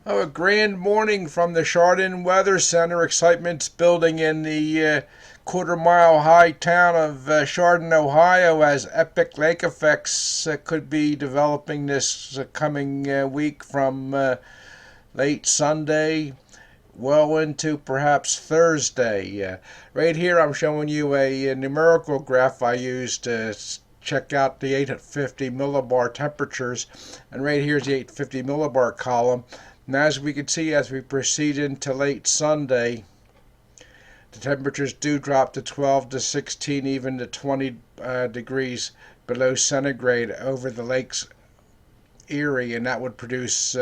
Oh, a grand morning from the Chardon Weather Center. Excitement's building in the quarter-mile high town of Chardon, Ohio, as epic lake effects could be developing this coming week from late Sunday well into perhaps Thursday. Right here, I'm showing you a numerical graph I used to check out the 850 millibar temperatures, and right here's the 850 millibar column. And as we can see, as we proceed into late Sunday, the temperatures do drop to 12 to 16, even to 20 degrees below centigrade over the lake's Erie, and that would produce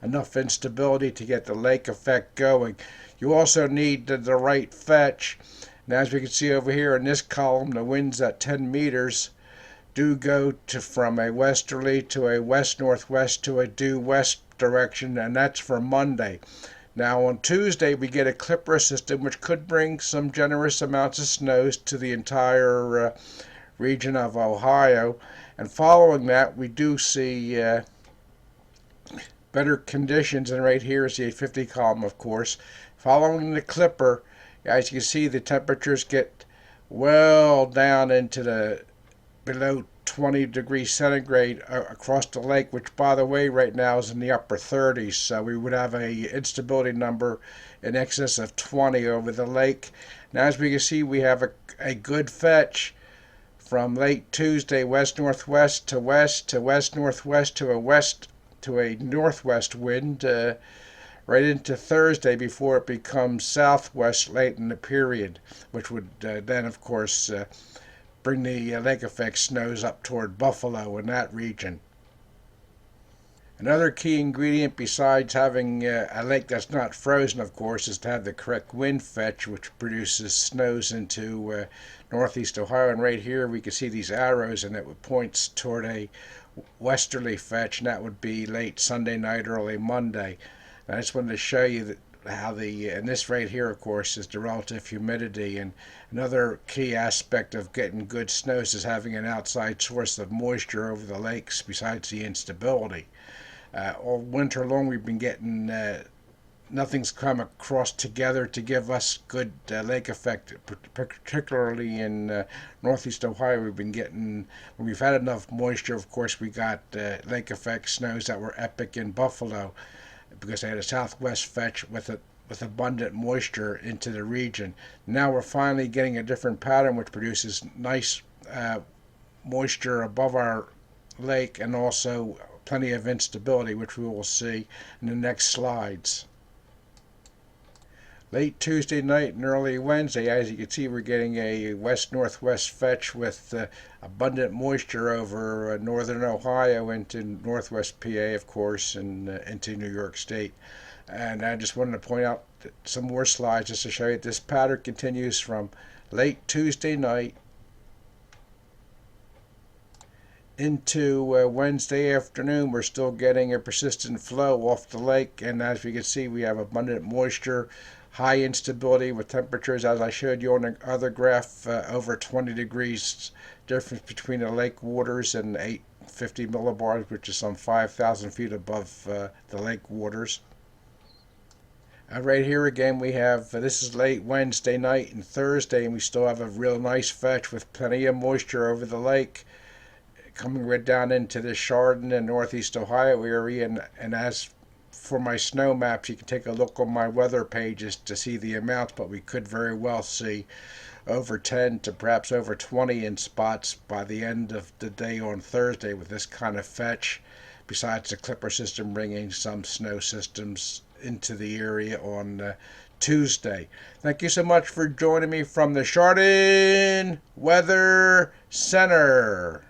enough instability to get the lake effect going. You also need the right fetch. And as we can see over here in this column, the winds at 10 meters do go from a westerly to a west-northwest to a due west direction, and that's for Monday. Now on Tuesday we get a clipper system which could bring some generous amounts of snows to the entire region of Ohio, and following that we do see better conditions, and right here is the 850 column, of course. Following the clipper, as you can see, the temperatures get well down into the below 20 degrees centigrade across the lake, which by the way right now is in the upper 30s, so we would have a instability number in excess of 20 over the lake. Now as we can see, we have a good fetch from late Tuesday west northwest to west northwest to a west to a northwest wind right into Thursday before it becomes southwest late in the period, which would then of course bring the lake effect snows up toward Buffalo in that region. Another key ingredient besides having a lake that's not frozen, of course, is to have the correct wind fetch, which produces snows into northeast Ohio. And right here we can see these arrows, and it points toward a westerly fetch, and that would be late Sunday night, early Monday. And I just wanted to show you that how and this right here, of course, is the relative humidity. And another key aspect of getting good snows is having an outside source of moisture over the lakes besides the instability. All winter long we've been getting nothing's come across together to give us good lake effect, particularly in northeast Ohio. We've been getting, when we've had enough moisture, of course, we got lake effect snows that were epic in Buffalo because they had a southwest fetch with abundant moisture into the region. Now we're finally getting a different pattern which produces nice moisture above our lake and also plenty of instability, which we will see in the next slides. Late Tuesday night and early Wednesday, as you can see, we're getting a west-northwest fetch with abundant moisture over northern Ohio into northwest PA, of course, and into New York State. And I just wanted to point out some more slides just to show you this pattern continues from late Tuesday night into Wednesday afternoon. We're still getting a persistent flow off the lake, and as we can see, we have abundant moisture, high instability with temperatures, as I showed you on the other graph, over 20 degrees difference between the lake waters and 850 millibars, which is some 5,000 feet above the lake waters. Right here again we have, this is late Wednesday night and Thursday, and we still have a real nice fetch with plenty of moisture over the lake coming right down into the Chardon and northeast Ohio area. And as for my snow maps, you can take a look on my weather pages to see the amounts, but we could very well see over 10 to perhaps over 20 in spots by the end of the day on Thursday with this kind of fetch, besides the clipper system bringing some snow systems into the area on Tuesday. Thank you so much for joining me from the Chardon Weather Center.